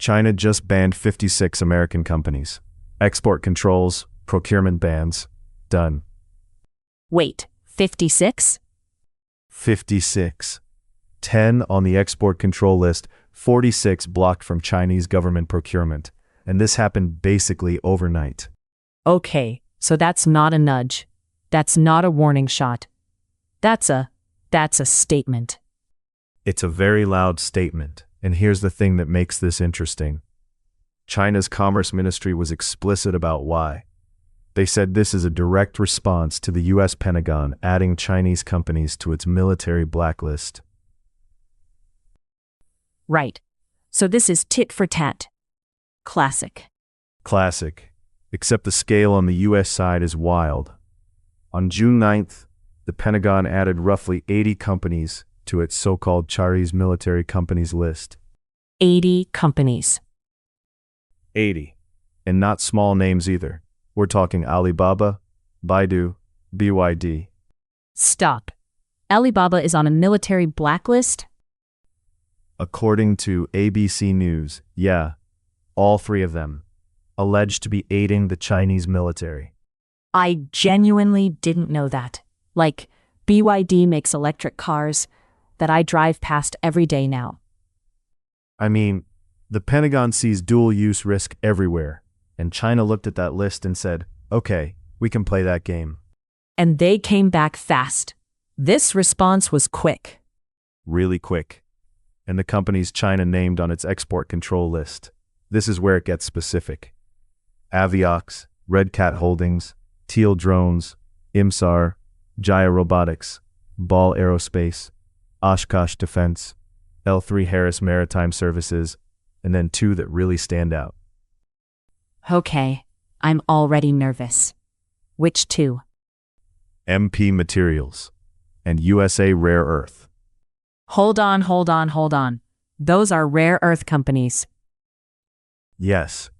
China just banned 56 American companies. Export controls, procurement bans. Done. Wait, 56? 56. 10 on the export control list, 46 blocked from Chinese government procurement. And this happened basically overnight. Okay, so that's not a nudge. That's not a warning shot. That's a statement. It's a very loud statement, and here's the thing that makes this interesting. China's Commerce Ministry was explicit about why. They said this is a direct response to the U.S. Pentagon adding Chinese companies to its military blacklist. Right. So this is tit for tat. Classic. Classic. Except the scale on the U.S. side is wild. On June 9th, the Pentagon added roughly 80 companies to its so-called Chinese military companies list. 80 companies. 80. And not small names either. We're talking Alibaba, Baidu, BYD. Stop. Alibaba is on a military blacklist? According to ABC News, yeah, all three of them, alleged to be aiding the Chinese military. I genuinely didn't know that. Like, BYD makes electric cars that I drive past every day now. I mean, the Pentagon sees dual-use risk everywhere, and China looked at that list and said, okay, we can play that game. And they came back fast. This response was quick. Really quick. And the companies China named on its export control list. This is where it gets specific. Aviox, Red Cat Holdings, Teal Drones, IMSAR, Jaya Robotics, Ball Aerospace, Oshkosh Defense, L3 Harris Maritime Services, and then two that really stand out. Okay, I'm already nervous. Which two? MP Materials and USA Rare Earth. Hold on. Those are rare earth companies. Yes.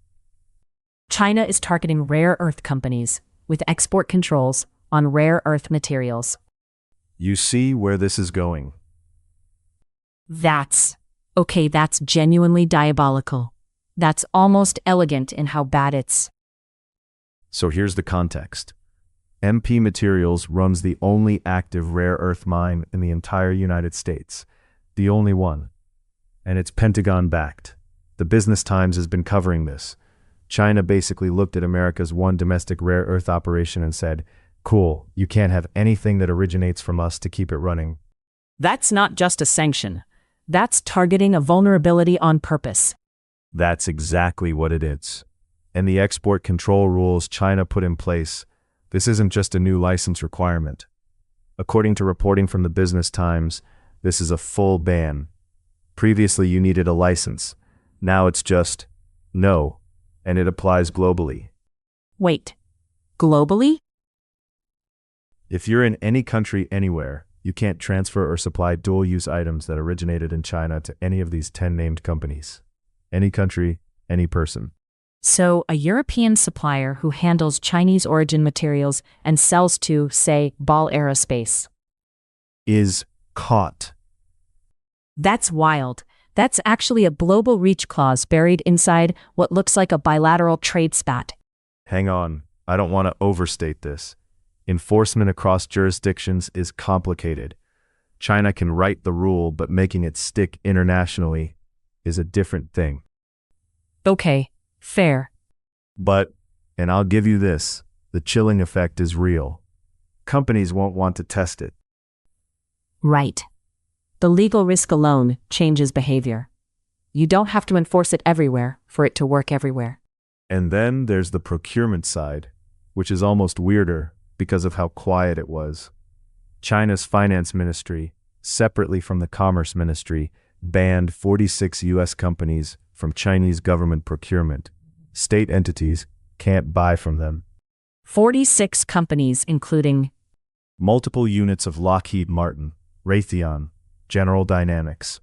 China is targeting rare earth companies with export controls on rare earth materials. You see where this is going. That's genuinely diabolical. That's almost elegant in how bad it's. So here's the context. MP Materials runs the only active rare earth mine in the entire United States. The only one. And it's Pentagon-backed. The Business Times has been covering this. China basically looked at America's one domestic rare earth operation and said, cool, you can't have anything that originates from us to keep it running. That's not just a sanction. That's targeting a vulnerability on purpose. That's exactly what it is. And the export control rules China put in place, this isn't just a new license requirement. According to reporting from the Business Times, this is a full ban. Previously you needed a license. Now it's just, no, and it applies globally. Wait, globally? If you're in any country anywhere, you can't transfer or supply dual-use items that originated in China to any of these 10 named companies. Any country, any person. So a European supplier who handles Chinese origin materials and sells to, say, Ball Aerospace is caught. That's wild. That's actually a global reach clause buried inside what looks like a bilateral trade spat. Hang on, I don't want to overstate this. Enforcement across jurisdictions is complicated. China can write the rule, but making it stick internationally is a different thing. Okay, fair. But, and I'll give you this, the chilling effect is real. Companies won't want to test it. Right. The legal risk alone changes behavior. You don't have to enforce it everywhere for it to work everywhere. And then there's the procurement side, which is almost weirder because of how quiet it was. China's finance ministry, separately from the commerce ministry, banned 46 U.S. companies from Chinese government procurement. State entities can't buy from them. 46 companies including multiple units of Lockheed Martin, Raytheon, General Dynamics.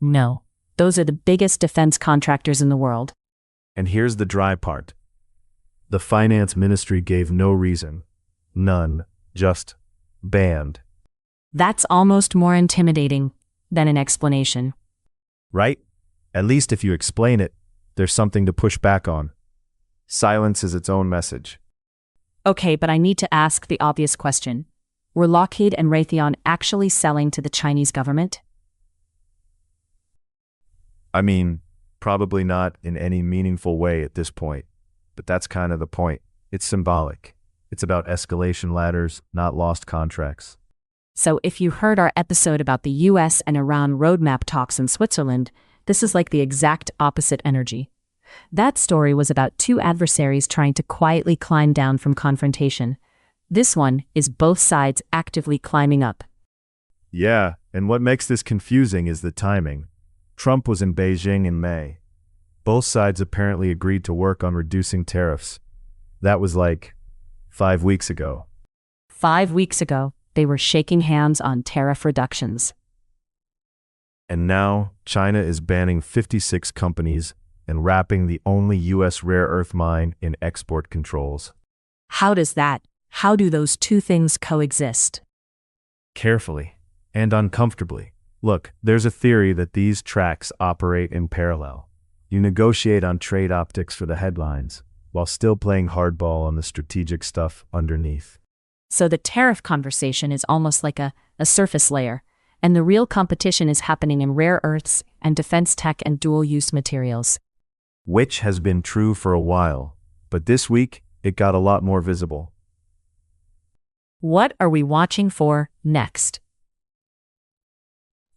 No, those are the biggest defense contractors in the world. And here's the dry part. The finance ministry gave no reason. None. Just banned. That's almost more intimidating than an explanation. Right? At least if you explain it, there's something to push back on. Silence is its own message. Okay, but I need to ask the obvious question. Were Lockheed and Raytheon actually selling to the Chinese government? I mean, probably not in any meaningful way at this point, but that's kind of the point. It's symbolic. It's about escalation ladders, not lost contracts. So if you heard our episode about the US and Iran roadmap talks in Switzerland, this is like the exact opposite energy. That story was about two adversaries trying to quietly climb down from confrontation. This one is both sides actively climbing up. Yeah, and what makes this confusing is the timing. Trump was in Beijing in May. Both sides apparently agreed to work on reducing tariffs. That was like 5 weeks ago. 5 weeks ago, they were shaking hands on tariff reductions. And now, China is banning 56 companies and wrapping the only U.S. rare earth mine in export controls. How do those two things coexist? Carefully and uncomfortably. Look, there's a theory that these tracks operate in parallel. You negotiate on trade optics for the headlines, while still playing hardball on the strategic stuff underneath. So the tariff conversation is almost like a surface layer, and the real competition is happening in rare earths and defense tech and dual-use materials. Which has been true for a while, but this week it got a lot more visible. What are we watching for next?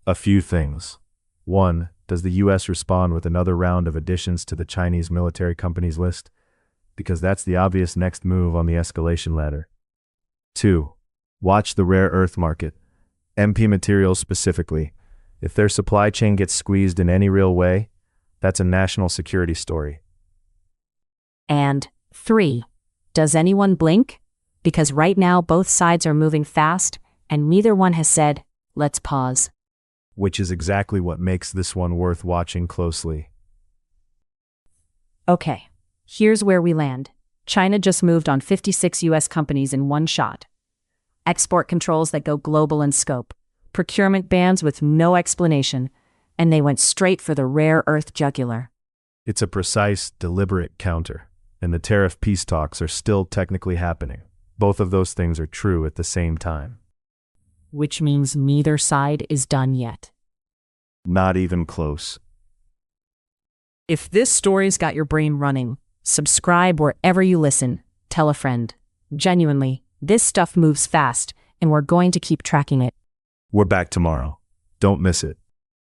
A few things. 1. Does the U.S. respond with another round of additions to the Chinese military companies list? Because that's the obvious next move on the escalation ladder. 2. Watch the rare earth market. MP materials specifically. If their supply chain gets squeezed in any real way, that's a national security story. And 3. Does anyone blink? Because right now both sides are moving fast, and neither one has said, let's pause. Which is exactly what makes this one worth watching closely. Okay, here's where we land. China just moved on 56 U.S. companies in one shot. Export controls that go global in scope, procurement bans with no explanation, and they went straight for the rare earth jugular. It's a precise, deliberate counter, and the tariff peace talks are still technically happening. Both of those things are true at the same time. Which means neither side is done yet. Not even close. If this story's got your brain running, subscribe wherever you listen. Tell a friend. Genuinely, this stuff moves fast, and we're going to keep tracking it. We're back tomorrow. Don't miss it.